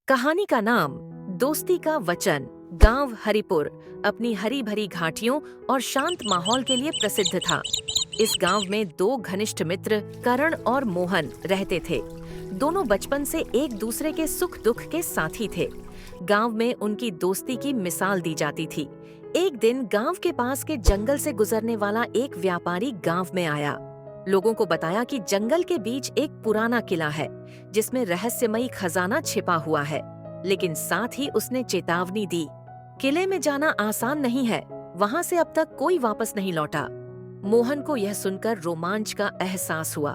कहानी का नाम दोस्ती का वचन। गांव हरिपुर अपनी हरी भरी घाटियों और शांत माहौल के लिए प्रसिद्ध था। इस गांव में दो घनिष्ठ मित्र करण और मोहन रहते थे। दोनों बचपन से एक दूसरे के सुख दुख के साथी थे। गांव में उनकी दोस्ती की मिसाल दी जाती थी। एक दिन गांव के पास के जंगल से गुजरने वाला एक व्यापारी गांव में आया। लोगों को बताया कि जंगल के बीच एक पुराना किला है जिसमें रहस्यमयी खजाना छिपा हुआ है, लेकिन साथ ही उसने चेतावनी दी, किले में जाना आसान नहीं है, वहां से अब तक कोई वापस नहीं लौटा। मोहन को यह सुनकर रोमांच का एहसास हुआ।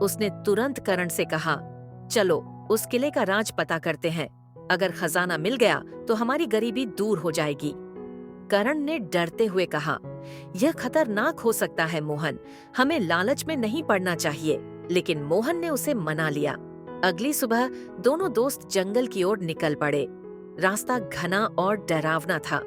उसने तुरंत करण से कहा, चलो उस किले का राज पता करते हैं। अगर खजाना मिल गया तो हमारी गरीबी दूर हो जाएगी। करण ने डरते हुए कहा, यह खतरनाक हो सकता है मोहन, हमें लालच में नहीं पड़ना चाहिए। लेकिन मोहन ने उसे मना लिया। अगली सुबह दोनों दोस्त जंगल की ओर निकल पड़े। रास्ता घना और डरावना था।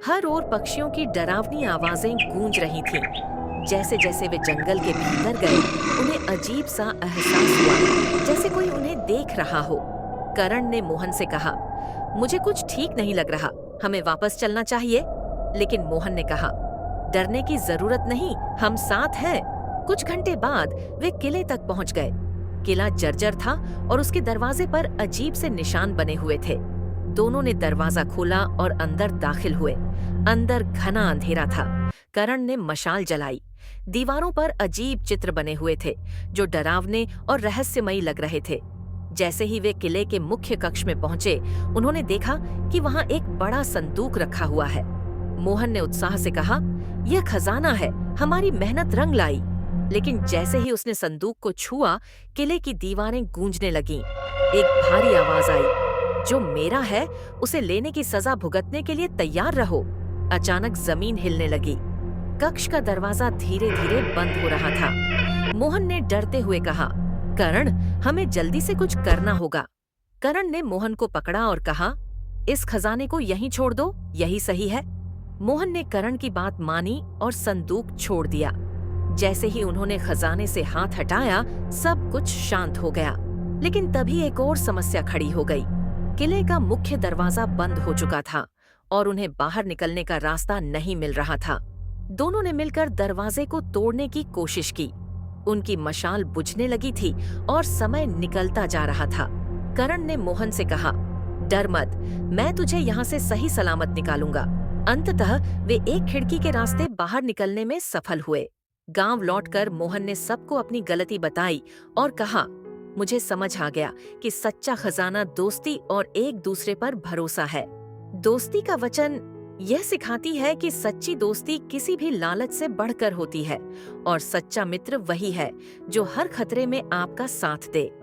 हर ओर पक्षियों की डरावनी आवाजें गूंज रही थीं। जैसे जैसे वे जंगल के भीतर गए, उन्हें अजीब सा एहसास हुआ, जैसे कोई उन्हें देख रहा हो। करण ने मोहन से कहा, मुझे कुछ ठीक नहीं लग रहा, हमें वापस चलना चाहिए। लेकिन मोहन ने कहा, डरने की जरूरत नहीं, हम साथ हैं। कुछ घंटे बाद वे किले तक पहुंच गए। किला जर्जर था और उसके दरवाजे पर अजीब से निशान बने हुए थे। दोनों ने दरवाजा खोला और अंदर दाखिल हुए। अंदर घना अंधेरा था। करण ने मशाल जलाई। दीवारों पर अजीब चित्र बने हुए थे जो डरावने और रहस्यमयी लग रहे थे। जैसे ही वे किले के मुख्य कक्ष में पहुंचे, उन्होंने देखा कि वहां एक बड़ा संदूक रखा हुआ है। मोहन ने उत्साह से कहा, यह खजाना है, हमारी मेहनत रंग लाई। लेकिन जैसे ही उसने संदूक को छुआ, किले की दीवारें गूंजने लगीं। एक भारी आवाज आई, जो मेरा है उसे लेने की सजा भुगतने के लिए तैयार रहो। अचानक जमीन हिलने लगी। कक्ष का दरवाजा धीरे धीरे बंद हो रहा था। मोहन ने डरते हुए कहा, करण, हमें जल्दी से कुछ करना होगा। करण ने मोहन को पकड़ा और कहा, इस खजाने को यहीं छोड़ दो, यही सही है। मोहन ने करण की बात मानी और संदूक छोड़ दिया। जैसे ही उन्होंने खजाने से हाथ हटाया, सब कुछ शांत हो गया। लेकिन तभी एक और समस्या खड़ी हो गई। किले का मुख्य दरवाजा बंद हो चुका था और उन्हें बाहर निकलने का रास्ता नहीं मिल रहा था। दोनों ने मिलकर दरवाजे को तोड़ने की कोशिश की। उनकी मशाल बुझने लगी थी और समय निकलता जा रहा था। करण ने मोहन से कहा, डर मत, मैं तुझे यहाँ से सही सलामत निकालूंगा। अंततः वे एक खिड़की के रास्ते बाहर निकलने में सफल हुए। गांव लौटकर मोहन ने सबको अपनी गलती बताई और कहा, मुझे समझ आ गया कि सच्चा खजाना दोस्ती और एक दूसरे पर भरोसा है। दोस्ती का वचन यह सिखाती है कि सच्ची दोस्ती किसी भी लालच से बढ़कर होती है और सच्चा मित्र वही है जो हर खतरे में आपका साथ दे।